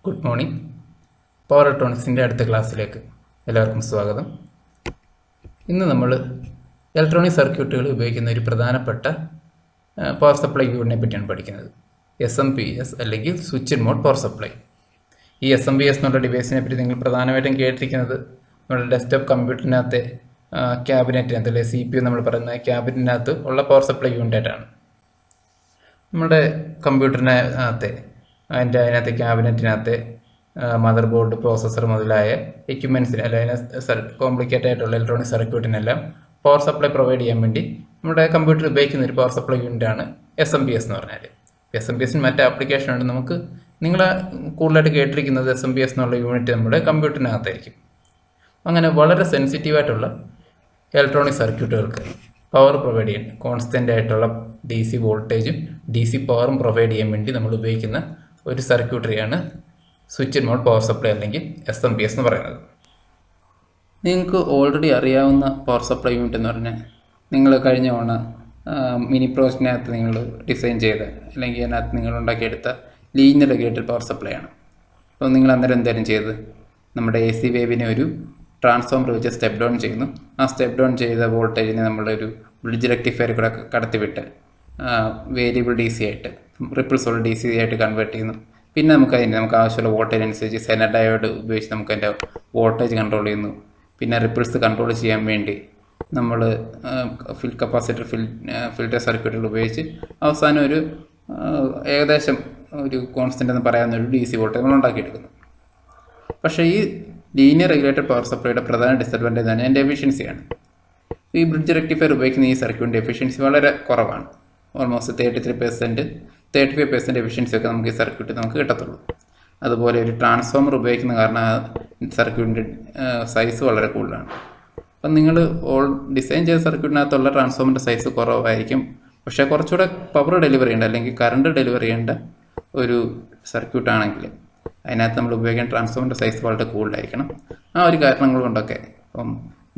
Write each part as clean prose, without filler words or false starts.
Good morning. Power ഇലക്ട്രോണിക്സിൻ്റെ അടുത്ത ക്ലാസ്സിലേക്ക് എല്ലാവർക്കും സ്വാഗതം. ഇന്ന് നമ്മൾ ഇലക്ട്രോണിക് സർക്യൂട്ടുകൾ ഉപയോഗിക്കുന്ന ഒരു പ്രധാനപ്പെട്ട പവർ സപ്ലൈ യൂണിറ്റിനെ പറ്റിയാണ് പഠിക്കുന്നത്. SMPS അല്ലെങ്കിൽ സ്വിച്ച് മോഡ് പവർ സപ്ലൈ. ഈ SMPS എന്നുള്ള ഡിവൈസിനെ പറ്റി നിങ്ങൾ പ്രധാനമായിട്ടും കേട്ടിരിക്കുന്നത് നമ്മുടെ ഡെസ്ക്ടോപ്പ് കമ്പ്യൂട്ടറിനകത്തെ ക്യാബിനറ്റിനകത്ത് അല്ലെങ്കിൽ CPU നമ്മൾ പറയുന്ന ക്യാബിനറ്റിനകത്ത് ഉള്ള പവർ സപ്ലൈ യൂണിറ്റായിട്ടാണ്. നമ്മുടെ കമ്പ്യൂട്ടറിനകത്തെ അതിനകത്തെ ക്യാബിനറ്റിനകത്തെ മദർ ബോർഡ്, പ്രോസസ്സർ മുതലായ എക്യുപ്മെൻസിന് അല്ലെങ്കിൽ കോംപ്ലിക്കേറ്റഡ് ആയിട്ടുള്ള ഇലക്ട്രോണിക് സർക്യൂട്ടിനെല്ലാം പവർ സപ്ലൈ പ്രൊവൈഡ് ചെയ്യാൻ വേണ്ടി നമ്മുടെ കമ്പ്യൂട്ടർ ഉപയോഗിക്കുന്ന ഒരു പവർ സപ്ലൈ യൂണിറ്റാണ് SMPS എന്ന് പറഞ്ഞാൽ. SMPSന് മറ്റേ ആപ്ലിക്കേഷനുണ്ട്. നിങ്ങൾ കൂടുതലായിട്ട് കേട്ടിരിക്കുന്നത് SMPS എന്നുള്ള യൂണിറ്റ് നമ്മുടെ കമ്പ്യൂട്ടറിനകത്തായിരിക്കും. അങ്ങനെ വളരെ സെൻസിറ്റീവായിട്ടുള്ള ഇലക്ട്രോണിക് സർക്യൂട്ടുകൾക്ക് പവർ പ്രൊവൈഡ് ചെയ്യാൻ കോൺസ്റ്റൻ്റ് ആയിട്ടുള്ള DC വോൾട്ടേജും DC പവറും പ്രൊവൈഡ് ചെയ്യാൻ വേണ്ടി നമ്മൾ ഉപയോഗിക്കുന്ന ഒരു സർക്യൂട്ടറിയാണ് സ്വിച്ച് മോഡ് പവർ സപ്ലൈ അല്ലെങ്കിൽ SMPS എന്ന് പറയുന്നത്. നിങ്ങൾക്ക് ഓൾറെഡി അറിയാവുന്ന പവർ സപ്ലൈ യൂണിറ്റ് എന്ന് പറഞ്ഞാൽ നിങ്ങൾ കഴിഞ്ഞ തവണ മിനി പ്രോജക്റ്റിനകത്ത് നിങ്ങൾ ഡിസൈൻ ചെയ്ത അല്ലെങ്കിൽ അതിനകത്ത് നിങ്ങൾ ഉണ്ടാക്കിയെടുത്ത ലീനിയർ റെഗുലേറ്റഡ് പവർ സപ്ലൈ ആണ്. അപ്പോൾ നിങ്ങൾ അന്നേരം എന്തായാലും ചെയ്ത് നമ്മുടെ AC വേവിനെ ഒരു ട്രാൻസ്ഫോമർ വെച്ച് സ്റ്റെപ്പ് ഡൗൺ ചെയ്യുന്നു. ആ സ്റ്റെപ്പ് ഡൗൺ ചെയ്ത വോൾട്ടേജിനെ നമ്മളൊരു ബ്രിഡ്ജ് റെക്ടിഫയർ കൂടെ കടത്തിവിട്ട് വേരിയബിൾ DC ആയിട്ട് റിപ്പിൾസ് ഉള്ള DC ആയിട്ട് കൺവേർട്ട് ചെയ്യുന്നു. പിന്നെ നമുക്ക് ആവശ്യമുള്ള വോൾട്ടേജ് അനുസരിച്ച് സെനർ ഡയോഡ് ഉപയോഗിച്ച് നമുക്ക് അതിൻ്റെ വോൾട്ടേജ് കൺട്രോൾ ചെയ്യുന്നു. പിന്നെ റിപ്പിൾസ് കൺട്രോൾ ചെയ്യാൻ വേണ്ടി നമ്മൾ ഫിൽറ്റർ സർക്യൂട്ടുകൾ ഉപയോഗിച്ച് അവസാനം ഒരു ഏകദേശം ഒരു കോൺസ്റ്റൻ്റ് എന്ന് പറയാവുന്ന ഒരു DC വോൾട്ടേജ് നമ്മൾ ഉണ്ടാക്കിയെടുക്കുന്നു. പക്ഷേ ഈ ലീനിയർ റെഗുലേറ്റഡ് പവർ സപ്ലൈയുടെ പ്രധാന ഡിസഡ്വാൻറ്റേജ് ആണ് അതിൻ്റെ എഫിഷ്യൻസിയാണ്. ഈ ബ്രിഡ്ജ് റെക്ടിഫയർ ഉപയോഗിക്കുന്ന ഈ സർക്യൂട്ടിൻ്റെ എഫിഷ്യൻസി വളരെ കുറവാണ്. ഓൾമോസ്റ്റ് 35% എഫിഷ്യൻസി ഒക്കെ നമുക്ക് ഈ സർക്യൂട്ട് നമുക്ക് കിട്ടത്തുള്ളൂ. അതുപോലെ ഒരു ട്രാൻസ്ഫോമർ ഉപയോഗിക്കുന്ന കാരണം സർക്യൂട്ടിൻ്റെ സൈസ് വളരെ കൂടുതലാണ്. അപ്പം നിങ്ങൾ ഡിസൈൻ ചെയ്ത സർക്യൂട്ടിനകത്തുള്ള ട്രാൻസ്ഫോമറിൻ്റെ സൈസ് കുറവായിരിക്കും. പക്ഷേ കുറച്ചുകൂടെ പവർ ഡെലിവറി ചെയ്യേണ്ട അല്ലെങ്കിൽ കറണ്ട് ഡെലിവറി ചെയ്യേണ്ട ഒരു സർക്യൂട്ടാണെങ്കിൽ അതിനകത്ത് നമ്മൾ ഉപയോഗിക്കുന്ന ട്രാൻസ്ഫോമറിൻ്റെ സൈസ് വളരെ കൂടുതലായിരിക്കണം. ആ ഒരു കാരണങ്ങൾ കൊണ്ടൊക്കെ അപ്പം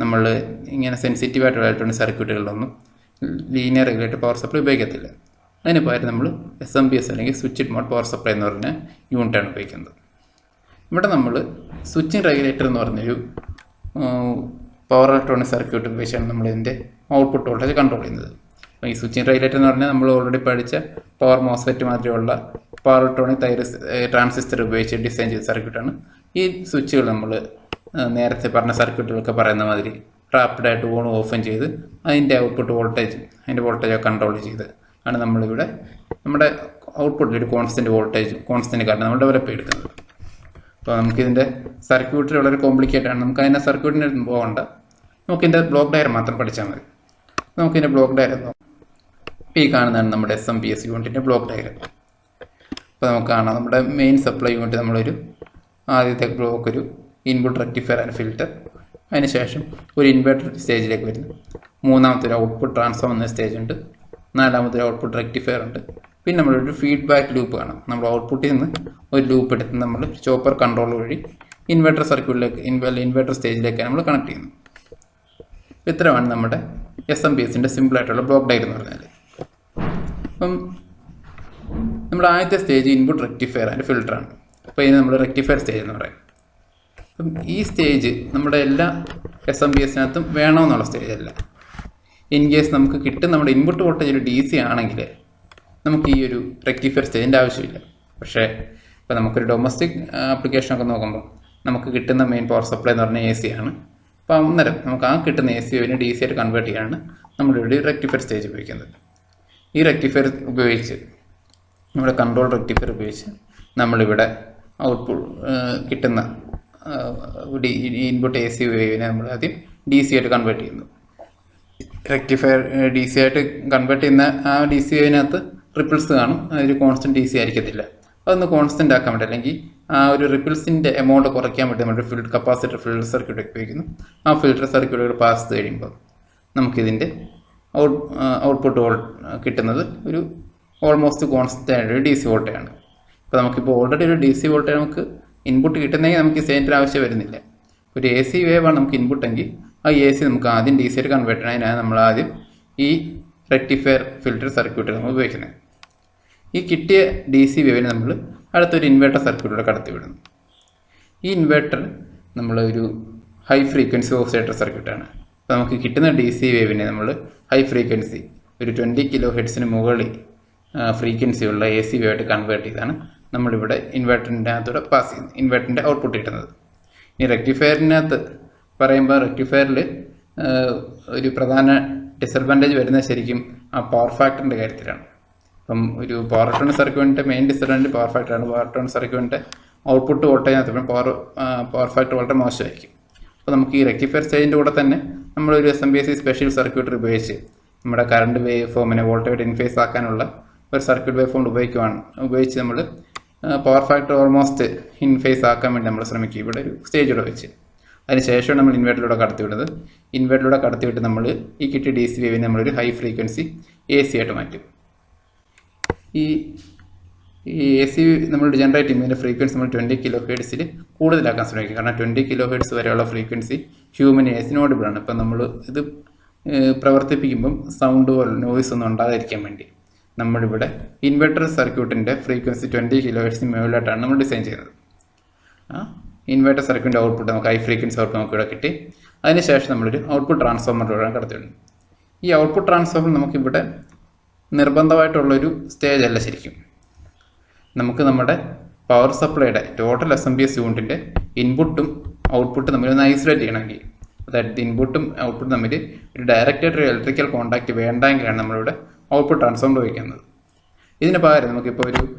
നമ്മൾ ഇങ്ങനെ സെൻസിറ്റീവായിട്ടുള്ള ഇലക്ട്രോണിക് സർക്യൂട്ടുകളിലൊന്നും ലീനിയർ റെഗുലേറ്റഡ് പവർ സപ്ലൈ ഉപയോഗിക്കത്തില്ല. അതിന് പകരം നമ്മൾ SMPS അല്ലെങ്കിൽ സ്വിച്ച് മോഡ് പവർ സപ്ലൈ എന്ന് പറഞ്ഞ യൂണിറ്റാണ് ഉപയോഗിക്കുന്നത്. ഇവിടെ നമ്മൾ സ്വിച്ചിങ് റെഗുലേറ്റർ എന്ന് പറഞ്ഞൊരു പവർ ഇലക്ട്രോണിക് സർക്യൂട്ട് ഉപയോഗിച്ചാണ് നമ്മളിതിൻ്റെ ഔട്ട്പുട്ട് വോൾട്ടേജ് കൺട്രോൾ ചെയ്യുന്നത്. അപ്പോൾ ഈ സ്വിച്ചിങ് റെഗുലേറ്റർ എന്ന് പറഞ്ഞാൽ നമ്മൾ ഓൾറെഡി പഠിച്ച പവർ മോസ്ഫെറ്റ് മാതിരിയുള്ള പവർ ഇലക്ട്രോണിക് ട്രാൻസിസ്റ്റർ ഉപയോഗിച്ച് ഡിസൈൻ ചെയ്ത സർക്യൂട്ടാണ്. ഈ സ്വിച്ചുകൾ നമ്മൾ നേരത്തെ പറഞ്ഞ സർക്യൂട്ടുകളൊക്കെ പറയുന്ന മാതിരി റാപ്പിഡായിട്ട് ഓണും ഓഫും ചെയ്ത് അതിൻ്റെ ഔട്ട്പുട്ട് വോൾട്ടേജ് കൺട്രോൾ ചെയ്ത് ആണ് നമ്മളിവിടെ നമ്മുടെ ഔട്ട്പുട്ടിൽ ഒരു കോൺസ്റ്റൻറ്റ് കാരണം നമ്മൾ ഡെവലപ്പ് ചെയ്തെടുക്കുന്നത്. അപ്പോൾ നമുക്കിതിൻ്റെ സർക്യൂട്ടറി വളരെ കോംപ്ലിക്കേറ്റഡ് ആണ്. നമുക്ക് അതിൻ്റെ സർക്യൂട്ടിൻ്റെ അടുത്ത് പോകണ്ട, നമുക്കിതിൻ്റെ ബ്ലോക്ക് ഡയഗ്രം മാത്രം പഠിച്ചാൽ മതി. നമുക്കിതിൻ്റെ ബ്ലോക്ക് ഡയഗ്രം നോക്കാം. ഈ കാണുന്നതാണ് നമ്മുടെ SMPS യൂണിറ്റിൻ്റെ ബ്ലോക്ക് ഡയഗ്രം. അപ്പോൾ നമുക്ക് കാണാം നമ്മുടെ മെയിൻ സപ്ലൈ യൂണിറ്റ് നമ്മളൊരു ആദ്യത്തെ ബ്ലോക്ക് ഒരു ഇൻപുട്ട് റെക്ടിഫയർ ആൻഡ് ഫിൽറ്റർ, അതിനുശേഷം ഒരു ഇൻവെർട്ടർ സ്റ്റേജിലേക്ക് വരുന്നു. മൂന്നാമത്തെ ഒരു ഔട്ട്പുട്ട് ട്രാൻസ്ഫോം എന്ന സ്റ്റേജ് ഉണ്ട്. നാലാമത്തെ ഒരു ഔട്ട്പുട്ട് റെക്ടിഫയർ ഉണ്ട്. പിന്നെ നമ്മളൊരു ഫീഡ്ബാക്ക് ലൂപ്പ് കാണാം. നമ്മൾ ഔട്ട്പുട്ടിൽ നിന്ന് ഒരു ലൂപ്പ് എടുത്ത് നമ്മൾ ചോപ്പർ കൺട്രോൾ വഴി ഇൻവെർട്ടർ സർക്യൂട്ടിലേക്ക് ഇൻവെർട്ടർ സ്റ്റേജിലേക്ക് നമ്മൾ കണക്ട് ചെയ്യുന്നു. ഇത്രയാണ് നമ്മുടെ SMPSൻ്റെ സിമ്പിളായിട്ടുള്ള ബ്ലോക്ക് ഡയഗ്രം എന്ന് പറഞ്ഞാൽ. അപ്പം നമ്മുടെ ആദ്യത്തെ സ്റ്റേജ് ഇൻപുട്ട് റെക്ടിഫയർ ആൻഡ് ഫിൽറ്ററാണ്. അപ്പോൾ ഇതിന് നമ്മൾ റെക്ടിഫയർ സ്റ്റേജ് എന്ന് പറയും. അപ്പം ഈ സ്റ്റേജ് നമ്മുടെ എല്ലാ SMPSനകത്തും വേണമെന്നുള്ള സ്റ്റേജല്ല. ഇൻ കേസ് നമുക്ക് കിട്ടുന്ന നമ്മുടെ ഇൻപുട്ട് വോൾട്ടേജ് ഒരു DC ആണെങ്കിൽ നമുക്ക് ഈ ഒരു റെക്ടിഫയർ സ്റ്റേജിൻ്റെ ആവശ്യമില്ല. പക്ഷേ ഇപ്പോൾ നമുക്കൊരു ഡൊമസ്റ്റിക് ആപ്ലിക്കേഷനൊക്കെ നോക്കുമ്പോൾ നമുക്ക് കിട്ടുന്ന മെയിൻ പവർ സപ്ലൈ എന്ന് പറഞ്ഞാൽ AC ആണ്. അപ്പോൾ അന്നേരം നമുക്ക് ആ കിട്ടുന്ന AC വേവിനെ DC ആയിട്ട് കൺവേർട്ട് ചെയ്യാനാണ് നമ്മളിവിടെ റെക്ടിഫയർ സ്റ്റേജ് ഉപയോഗിക്കുന്നത്. ഈ റെക്ടിഫയർ ഉപയോഗിച്ച് നമ്മുടെ കൺട്രോൾ റെക്ടിഫയർ ഉപയോഗിച്ച് നമ്മളിവിടെ ഔട്ട്പുട്ട് കിട്ടുന്ന ഇൻപുട്ട് AC വേവിനെ നമ്മൾ ആദ്യം DC ആയിട്ട് കൺവേർട്ട് ചെയ്യുന്നു. റെക്ടിഫയർ DC ആയിട്ട് കൺവേർട്ട് ചെയ്യുന്ന ആ DC വേവിനകത്ത് റിപ്പിൾസ് കാണും. അതൊരു കോൺസ്റ്റൻറ്റ് DC ആയിരിക്കത്തില്ല. അതൊന്ന് കോൺസ്റ്റൻ്റ് ആക്കാൻ വേണ്ടി അല്ലെങ്കിൽ ആ ഒരു റിപ്പിൾസിൻ്റെ എമൗണ്ട് കുറയ്ക്കാൻ വേണ്ടി നമ്മുടെ കപ്പാസിറ്റർ ഫിൽറ്റർ സർക്യൂട്ട് ഉപയോഗിക്കുന്നു. ആ ഫിൽറ്റർ സർക്യൂട്ടുകൾ പാസ് ചെയ്ത് കഴിയുമ്പോൾ നമുക്കിതിൻ്റെ ഔട്ട്പുട്ട് കിട്ടുന്നത് ഒരു ഓൾമോസ്റ്റ് കോൺസ്റ്റൻ്റ് ആയിട്ട് DC വോൾട്ടേജാണ്. അപ്പോൾ നമുക്കിപ്പോൾ ഓൾറെഡി ഒരു DC വോൾട്ടേജ് നമുക്ക് ഇൻപുട്ട് കിട്ടുന്നെങ്കിൽ നമുക്ക് ഈ സെയിൻ്റെ ആവശ്യം വരുന്നില്ല. ഒരു AC വേവാണ് നമുക്ക് ഇൻപുട്ടെങ്കിൽ ആ AC നമുക്ക് ആദ്യം DC ആയിട്ട് കൺവേർട്ട് ചെയ്യണം. അതിനാണ് നമ്മൾ ആദ്യം ഈ റെക്ടിഫയർ ഫിൽറ്റർ സർക്യൂട്ട് നമ്മൾ ഉപയോഗിക്കുന്നത്. ഈ കിട്ടിയ DC വേവിനെ നമ്മൾ അടുത്തൊരു ഇൻവേർട്ടർ സർക്യൂട്ടിലൂടെ കടത്തിവിടുന്നു. ഈ ഇൻവേർട്ടർ നമ്മളൊരു ഹൈ ഫ്രീക്വൻസി ഓസിലേറ്റർ സർക്യൂട്ടാണ്. അപ്പോൾ നമുക്ക് കിട്ടുന്ന ഡി സി വേവിനെ നമ്മൾ ഹൈ ഫ്രീക്വൻസി ഒരു 20 കിലോ ഹെർട്സിന് മുകളിൽ ഫ്രീക്വൻസിയുള്ള എ സി വേവായിട്ട് കൺവേർട്ട് ചെയ്താണ് നമ്മളിവിടെ ഇൻവേർട്ടറിൻ്റെ അകത്തൂടെ പാസ് ചെയ്യുന്നത്, ഇൻവേർട്ടറിൻ്റെ ഔട്ട്പുട്ട് കിട്ടുന്നത്. ഈ റെക്ടിഫയറിനകത്ത് പറയുമ്പോൾ റെക്ടിഫയറിൽ ഒരു പ്രധാന ഡിസഡ്വാൻറ്റേജ് വരുന്നത് ശരിക്കും ആ പവർ ഫാക്ടറിൻ്റെ കാര്യത്തിലാണ്. അപ്പം ഒരു പവർ റിട്ടേൺ സർക്യൂട്ടിൻ്റെ മെയിൻ ഡിസഡ്വാൻറ്റേജ് പവർ ഫാക്ടറാണ്. പവർ റിട്ടേൺ സർക്യൂട്ടിൻ്റെ ഔട്ട്പുട്ട് വോൾട്ടേജിനകത്ത് പവർ ഫാക്ടർ വളരെ മോശമായിരിക്കും. അപ്പോൾ നമുക്ക് ഈ റെക്ടിഫയർ സ്റ്റേജിൻ്റെ കൂടെ തന്നെ നമ്മളൊരു SMPSC സ്പെഷ്യൽ സർക്യൂട്ടർ ഉപയോഗിച്ച് നമ്മുടെ കറണ്ട് വേവ് ഫോമിനെ വോൾട്ടേജ് ഇൻഫേസ് ആക്കാനുള്ള ഒരു സർക്യൂട്ട് വേവ് ഫോം ഉപയോഗിച്ച് നമ്മൾ പവർ ഫാക്ടർ ഓൾമോസ്റ്റ് ഇൻഫേസ് ആക്കാൻ വേണ്ടി നമ്മൾ ശ്രമിക്കും ഇവിടെ ഒരു സ്റ്റേജിലൂടെ വെച്ച്. അതിനുശേഷം നമ്മൾ ഇൻവേർട്ടറിലൂടെ കടത്തിവിടുന്നത്. ഇൻവേർട്ടറിലൂടെ കടത്തിവിട്ട് നമ്മൾ ഈ കിട്ടിയ ഡി സി വേവിനെ നമ്മളൊരു ഹൈ ഫ്രീക്വൻസി AC ആയിട്ട് മാറ്റും. ഈ AC നമ്മൾ ജനറേറ്റ് ചെയ്യുന്നതിൻ്റെ ഫ്രീക്വൻസി നമ്മൾ 20 കിലോ ഹെർട്സിൽ കൂടുതലാക്കാൻ ശ്രമിക്കും. കാരണം 20 കിലോ ഹെർട്സ് വരെയുള്ള ഫ്രീക്വൻസി ഹ്യൂമൻ ഇയർസിനോഡിബിൾ ആണ്. ഇപ്പം നമ്മൾ ഇത് പ്രവർത്തിപ്പിക്കുമ്പം സൗണ്ട് നോയ്സ് ഒന്നും ഉണ്ടാകാതിരിക്കാൻ വേണ്ടി നമ്മളിവിടെ ഇൻവെർട്ടർ സർക്യൂട്ടിൻ്റെ ഫ്രീക്വൻസി 20 കിലോ ഹെർട്സിന് മുകളിലായിട്ടാണ് നമ്മൾ ഡിസൈൻ ചെയ്യുന്നത്. ഇൻവെർട്ടർ സർക്യൂട്ടിൻ്റെ ഔട്ട്പുട്ട് നമുക്ക് ഹൈ ഫ്രീക്വൻസി ഔട്ട്പുട്ട് നമുക്ക് ഇവിടെ കിട്ടി. അതിനുശേഷം നമ്മളൊരു ഔട്ട്പുട്ട് ട്രാൻസ്ഫോമറിലൂടെ കടത്തിവിടുന്നു. ഈ ഔട്ട്പുട്ട് ട്രാൻസ്ഫോമർ നമുക്കിവിടെ നിർബന്ധമായിട്ടുള്ളൊരു സ്റ്റേജ് അല്ല ശരിക്കും. നമുക്ക് നമ്മുടെ പവർ സപ്ലൈയുടെ ടോട്ടൽ SMPS യൂണിറ്റിൻ്റെ ഇൻപുട്ടും ഔട്ട്പുട്ടും തമ്മിൽ ഐസൊലേറ്റ് ചെയ്യണമെങ്കിൽ, അതായത് ഇൻപുട്ടും ഔട്ട്പുട്ടും തമ്മിൽ ഒരു ഡയറക്റ്റായിട്ട് ഒരു ഇലക്ട്രിക്കൽ കോൺടാക്റ്റ് വേണ്ടെങ്കിലാണ് നമ്മളിവിടെ ഔട്ട്പുട്ട് ട്രാൻസ്ഫോമർ ഉപയോഗിക്കുന്നത്. ഇതിന് പകരം നമുക്കിപ്പോൾ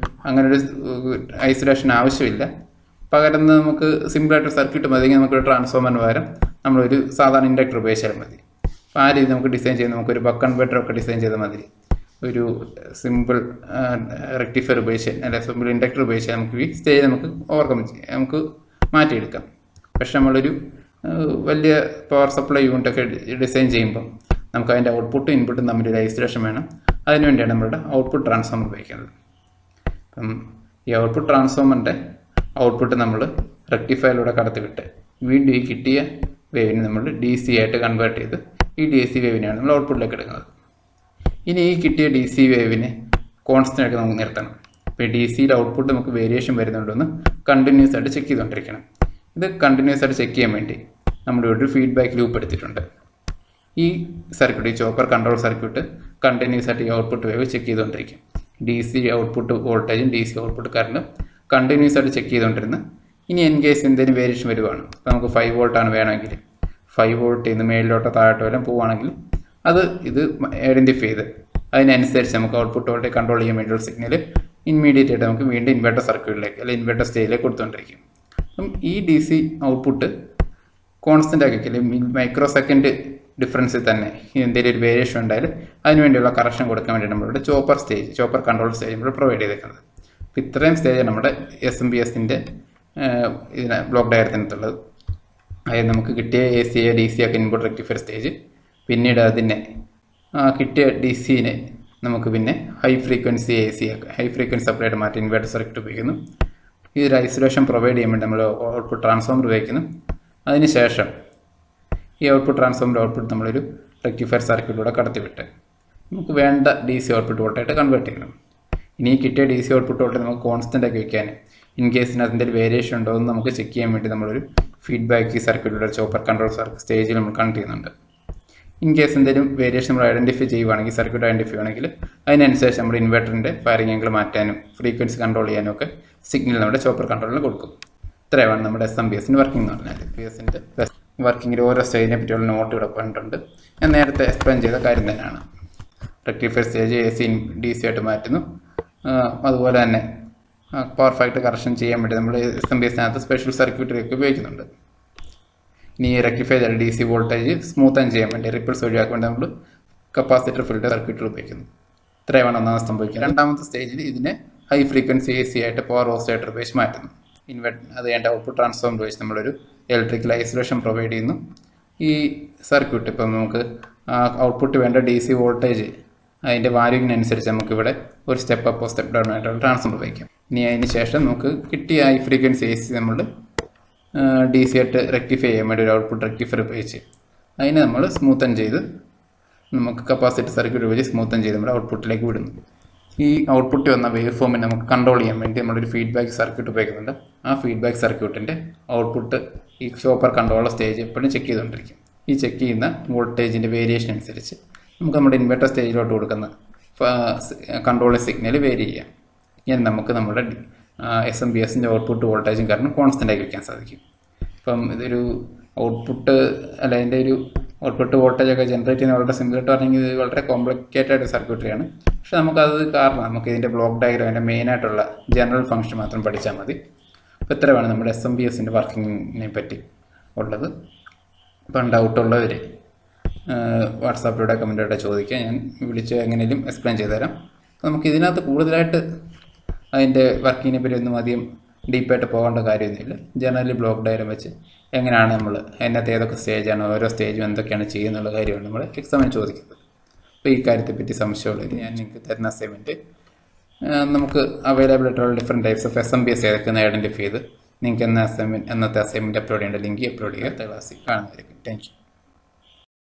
അങ്ങനൊരു ഐസൊലേഷൻ ആവശ്യമില്ല. പകരം നമുക്ക് സിമ്പിളായിട്ട് സർക്യൂട്ട് മതിയെങ്കിൽ നമുക്കൊരു ട്രാൻസ്ഫോമറിന് പകരം നമ്മളൊരു സാധാരണ ഇൻഡക്ടർ ഉപയോഗിച്ചാൽ മതി. അപ്പോൾ ആ രീതി നമുക്ക് ഡിസൈൻ ചെയ്ത് നമുക്കൊരു ബക്ക് കൺവെർട്ടർ ഒക്കെ ഡിസൈൻ ചെയ്താൽ മതി. ഒരു സിമ്പിൾ റെക്ടിഫയർ ഉപയോഗിച്ച് അല്ലെ സിമ്പിൾ ഇൻഡക്ടർ ഉപയോഗിച്ച് നമുക്ക് ഈ സ്റ്റേജ് നമുക്ക് മാറ്റിയെടുക്കാം. പക്ഷെ നമ്മളൊരു വലിയ പവർ സപ്ലൈ യൂണിറ്റൊക്കെ ഡിസൈൻ ചെയ്യുമ്പം നമുക്ക് അതിൻ്റെ ഔട്ട്പുട്ടും ഇൻപുട്ടും തമ്മിലൊരു ഐസൊലേഷൻ വേണം. അതിനുവേണ്ടിയാണ് നമ്മളുടെ ഔട്ട്പുട്ട് ട്രാൻസ്ഫോമർ ഉപയോഗിക്കുന്നത്. അപ്പം ഈ ഔട്ട്പുട്ട് ട്രാൻസ്ഫോമറിൻ്റെ ഔട്ട്പുട്ട് നമ്മൾ റെക്ടിഫയറിലൂടെ കടത്തിവിട്ട് വീണ്ടും ഈ കിട്ടിയ വേവിനെ നമ്മൾ DC ആയിട്ട് കൺവേർട്ട് ചെയ്ത് ഈ DC വേവിനെയാണ് നമ്മൾ ഔട്ട്പുട്ടിലേക്ക് എടുക്കുന്നത്. ഇനി ഈ കിട്ടിയ DC വേവിനെ കോൺസ്റ്റൻ്റ് ആയിട്ട് നമുക്ക് നിർത്തണം. ഇപ്പോൾ DCയുടെ ഔട്ട്പുട്ട് നമുക്ക് വേരിയേഷൻ വരുന്നുണ്ടെന്ന് കണ്ടിന്യൂസ് ആയിട്ട് ചെക്ക് ചെയ്തുകൊണ്ടിരിക്കണം. ഇത് കണ്ടിന്യൂസ് ആയിട്ട് ചെക്ക് ചെയ്യാൻ വേണ്ടി നമ്മുടെ ഒരു ഫീഡ്ബാക്ക് ലൂപ്പ് എടുത്തിട്ടുണ്ട്. ഈ സർക്യൂട്ട്, ഈ ചോപ്പർ കൺട്രോൾ സർക്യൂട്ട് കണ്ടിന്യൂസ് ആയിട്ട് ഈ ഔട്ട്പുട്ട് വേവ് ചെക്ക് ചെയ്തുകൊണ്ടിരിക്കും. DC ഔട്ട്പുട്ട് വോൾട്ടേജും DC ഔട്ട്പുട്ട് കറണ്ടും കണ്ടിന്യൂസ് ആയിട്ട് ചെക്ക് ചെയ്തുകൊണ്ടിരുന്ന് ഇനി ഇൻ കേസ് എന്തെങ്കിലും വേരിയേഷൻ വരുവാണ്, ഇപ്പോൾ നമുക്ക് 5 വോൾട്ടാണ് വേണമെങ്കിൽ 5 വോൾട്ട് ഇന്ന് മേളിലോട്ടോ താഴോട്ടോ വരെ പോവുകയാണെങ്കിൽ ഇത് ഐഡൻറ്റിഫൈ ചെയ്ത് അതിനനുസരിച്ച് നമുക്ക് ഔട്ട്പുട്ട് വോൾട്ടേജ് കൺട്രോൾ ചെയ്യാൻ വേണ്ടിയുള്ള സിഗ്നൽ ഇമ്മീഡിയറ്റ് ആയിട്ട് നമുക്ക് വീണ്ടും ഇൻവെർട്ടർ സർക്യൂട്ടിലേക്ക് അല്ലെങ്കിൽ ഇൻവെർട്ടർ സ്റ്റേജിലേക്ക് കൊടുത്തുകൊണ്ടിരിക്കും. അപ്പം ഈ DC ഔട്ട്പുട്ട് കോൺസ്റ്റൻ്റ് ആക്കിക്കില്ല, മൈക്രോ സെക്കൻഡ് ഡിഫറൻസിൽ തന്നെ എന്തെങ്കിലും ഒരു വേരിയേഷൻ ഉണ്ടായാലും അതിനുവേണ്ടിയുള്ള കറക്ഷൻ കൊടുക്കാൻ വേണ്ടി നമ്മളിവിടെ ചോപ്പർ കൺട്രോൾ സ്റ്റേജ് നമ്മൾ പ്രൊവൈഡ് ചെയ്തേക്കുന്നത്. അപ്പോൾ ഇത്രയും സ്റ്റേജാണ് നമ്മുടെ SMPSൻ്റെ ഇതിന് ബ്ലോക്ക് ഡയഗ്രത്തിനകത്തുള്ളത്. അതായത് നമുക്ക് കിട്ടിയ AC DC ഒക്കെ ഇൻപുട്ട് റെക്ടിഫയർ സ്റ്റേജ്, പിന്നീട് അതിനെ കിട്ടിയ DCനെ നമുക്ക് പിന്നെ high frequency AC high frequency supplied മാറ്റി ഇൻവെർട്ടർ സർക്യൂട്ട് ഉപയോഗിക്കുന്നു. ഇതൊരു ഐസൊലേഷൻ പ്രൊവൈഡ് ചെയ്യാൻ വേണ്ടി നമ്മൾ ഔട്ട്പുട്ട് ട്രാൻസ്ഫോമർ ഉപയോഗിക്കുന്നു. അതിനുശേഷം ഈ ഔട്ട്പുട്ട് ട്രാൻസ്ഫോമറിൻ്റെ ഔട്ട്പുട്ട് നമ്മളൊരു റെക്ടിഫയർ സർക്യൂട്ടിലൂടെ കടത്തിവിട്ട് നമുക്ക് വേണ്ട DC ഔട്ട്പുട്ട് വോൾട്ടായിട്ട് കൺവേർട്ട് ചെയ്യണം. ഇനി ഈ കിട്ടിയ DC ഔട്ട്പുട്ട് വോൾട്ടേജ് നമുക്ക് കോൺസ്റ്റൻ്റ് ആക്കി വയ്ക്കാൻ, ഇൻ കേസിന് അതിൻ്റെ ഒരു വേരിയേഷൻ ഉണ്ടോ എന്ന് നമുക്ക് ചെക്ക് ചെയ്യാൻ വേണ്ടി നമ്മളൊരു ഫീഡ്ബാക്ക് സർക്യൂട്ടിലൂടെ ചോപ്പർ കൺട്രോൾ സ്റ്റേജിൽ നമ്മൾ കണക്ട് ചെയ്യുന്നുണ്ട്. ഇൻ കേസ് എന്തെങ്കിലും വേരിയേഷൻ നമ്മൾ ഐഡൻറ്റിഫൈ ചെയ്യുവാണെങ്കിൽ, സർക്യൂട്ട് ഐഡൻറ്റിഫൈ ആണെങ്കിൽ അതിനനുസരിച്ച് നമ്മുടെ ഇൻവെർട്ടറിൻ്റെ ഫയറിംഗ് ആംഗിൾ മാറ്റാനും ഫ്രീക്വൻസി കൺട്രോൾ ചെയ്യാനും ഒക്കെ സിഗ്നൽ നമ്മുടെ ചോപ്പർ കൺട്രോളിൽ കൊടുക്കും. ഇത്രയാണ് നമ്മുടെ SMPSൻ്റെ വർക്കിംഗ് എന്ന് പറഞ്ഞാൽ. SMPSൻ്റെ വർക്കിങ്ങിൽ ഓരോ സ്റ്റേജിനെ പറ്റിയുള്ള നോട്ട് ഇവിടെ പറഞ്ഞിട്ടുണ്ട്. ഞാൻ നേരത്തെ എക്സ്പ്ലെയിൻ ചെയ്ത കാര്യം തന്നെയാണ്. റെക്ടിഫയർ സ്റ്റേജ് AC DC ആയിട്ട് മാറ്റുന്നു. അതുപോലെ തന്നെ പവർ ഫാക്ടർ കറക്ഷൻ ചെയ്യാൻ വേണ്ടി നമ്മൾ SMPSനകത്ത് സ്പെഷ്യൽ സർക്യൂട്ടറിയൊക്കെ ഉപയോഗിക്കുന്നുണ്ട്. ഇനി റെക്ടിഫൈ ചെയ്ത DC വോൾട്ടേജ് സ്മൂത്തൻ ചെയ്യാൻ വേണ്ടി, റിപ്പിൾസ് ഒഴിവാക്കാൻ വേണ്ടി നമ്മൾ കപ്പാസിറ്റർ ഫിൽറ്റർ സർക്യൂട്ടർ ഉപയോഗിക്കുന്നു. ഇത്രയാണ് ഒന്നാമത് സംഭവിക്കുന്നത്. രണ്ടാമത്തെ സ്റ്റേജിൽ ഇതിനെ ഹൈ ഫ്രീക്വൻസി AC ആയിട്ട് പവർ ഓസിലേറ്റർ ഉപയോഗിച്ച് മാറ്റുന്നു. അത് വേണ്ട ഔട്ട്പുട്ട് ട്രാൻസ്ഫോമർ ഉപയോഗിച്ച് നമ്മളൊരു ഇലക്ട്രിക്കൽ ഐസൊലേഷൻ പ്രൊവൈഡ് ചെയ്യുന്നു. ഈ സർക്യൂട്ട് ഇപ്പം നമുക്ക് ഔട്ട്പുട്ട് വേണ്ട DC വോൾട്ടേജ് അതിൻ്റെ വാല്യൂവിനനുസരിച്ച് നമുക്കിവിടെ ഒരു സ്റ്റെപ്പ് അപ്പോ സ്റ്റെപ്പ് ഡൗൺ ആയിട്ടുള്ള ട്രാൻസ്ഫോമർ ഉപയോഗിക്കാം. ഇനി അതിന് ശേഷം നമുക്ക് കിട്ടിയ ഹൈ ഫ്രീക്വൻസി AC നമ്മൾ DC ആയിട്ട് റെക്ടിഫൈ ചെയ്യാൻ വേണ്ടി ഒരു ഔട്ട്പുട്ട് റെക്ടിഫയർ ഉപയോഗിച്ച് അതിനെ നമ്മൾ സ്മൂത്തൻ ചെയ്ത് നമുക്ക് കപ്പാസിറ്റർ സർക്യൂട്ട് ഉപയോഗിച്ച് സ്മൂത്തൻ ചെയ്ത് നമ്മുടെ ഔട്ട്പുട്ടിലേക്ക് വിടുന്നു. ഈ ഔട്ട്പുട്ട് വന്ന വേവ് ഫോമിനെ നമുക്ക് കൺട്രോൾ ചെയ്യാൻ വേണ്ടി നമ്മളൊരു ഫീഡ്ബാക്ക് സർക്യൂട്ട് ഉപയോഗിക്കുന്നുണ്ട്. ആ ഫീഡ്ബാക്ക് സർക്യൂട്ടിൻ്റെ ഔട്ട്പുട്ട് ഈ ഷോപ്പർ കൺട്രോളർ സ്റ്റേജ് എപ്പോഴും ചെക്ക് ചെയ്തുകൊണ്ടിരിക്കും. ഈ ചെക്ക് ചെയ്യുന്ന വോൾട്ടേജിൻ്റെ വേരിയേഷൻ അനുസരിച്ച് നമുക്ക് നമ്മുടെ ഇൻവെർട്ടർ സ്റ്റേജിലോട്ട് കൊടുക്കുന്ന കൺട്രോളിംഗ് സിഗ്നൽ വേരി ചെയ്യാം. ഇങ്ങനെ നമുക്ക് നമ്മുടെ SMPSൻ്റെ ഔട്ട്പുട്ട് വോൾട്ടേജും കറണ്ടും കോൺസ്റ്റൻ്റ് ആക്കി വയ്ക്കാൻ സാധിക്കും. ഇപ്പം ഇതൊരു ഔട്ട്പുട്ട് അല്ല, അതിൻ്റെ ഒരു ഔട്ട്പുട്ട് വോൾട്ടേജൊക്കെ ജനറേറ്റ് ചെയ്യുന്ന വളരെ സിമ്പിളായിട്ട് പറഞ്ഞെങ്കിൽ ഇത് വളരെ കോംപ്ലിക്കേറ്റഡ് സർക്യൂട്ടറിയാണ്. പക്ഷെ നമുക്കത് കാരണം നമുക്ക് ഇതിൻ്റെ ബ്ലോക്ക് ഡയഗ്രാം അതിൻ്റെ മെയിനായിട്ടുള്ള ജനറൽ ഫംഗ്ഷൻ മാത്രം പഠിച്ചാൽ മതി. അപ്പോൾ ഇത്രയാണ് നമ്മുടെ SMPSൻ്റെ വർക്കിങ്ങിനെ പറ്റി ഉള്ളത്. ഇപ്പം ഡൗട്ടുള്ളവർ വാട്സാപ്പിലൂടെ കമൻറ്റിലൂടെ ചോദിക്കുക, ഞാൻ വിളിച്ച് എങ്ങനെയും എക്സ്പ്ലെയിൻ ചെയ്തുതരാം. അപ്പോൾ നമുക്ക് ഇതിനകത്ത് കൂടുതലായിട്ട് അതിൻ്റെ വർക്കിങ്ങിനെ പറ്റി ഒന്നും അധികം ഡീപ്പായിട്ട് പോകേണ്ട കാര്യമൊന്നുമില്ല. ജനറലി ബ്ലോക്ക് ഡയഗ്രാം വെച്ച് എങ്ങനെയാണ് നമ്മൾ അതിനകത്ത് ഏതൊക്കെ സ്റ്റേജാണ്, ഓരോ സ്റ്റേജും എന്തൊക്കെയാണ് ചെയ്യുന്നുള്ള കാര്യമാണ് നമ്മൾ എക്സാമിന് ചോദിക്കുന്നത്. അപ്പോൾ ഈ കാര്യത്തെപ്പറ്റി സംശയമുള്ളവർ ഞാൻ നിങ്ങൾക്ക് തരുന്ന അസൈൻമെൻറ്റ് നമുക്ക് അവൈലബിൾ ആയിട്ടുള്ള ഡിഫറെൻറ്റ് ടൈപ്സ് ഓഫ് SMPS ഏതൊക്കെയെന്ന് ഐഡൻറ്റിഫൈ ചെയ്ത് നിങ്ങൾക്ക് എന്നത്തെ അസൈൻമെൻറ്റ് അപ്ലോഡ് ചെയ്യേണ്ട ലിങ്ക് അപ്ലോഡ് ചെയ്യുക. അടുത്ത ക്ലാസ്സിൽ കാണുന്നതായിരിക്കും. Thank you.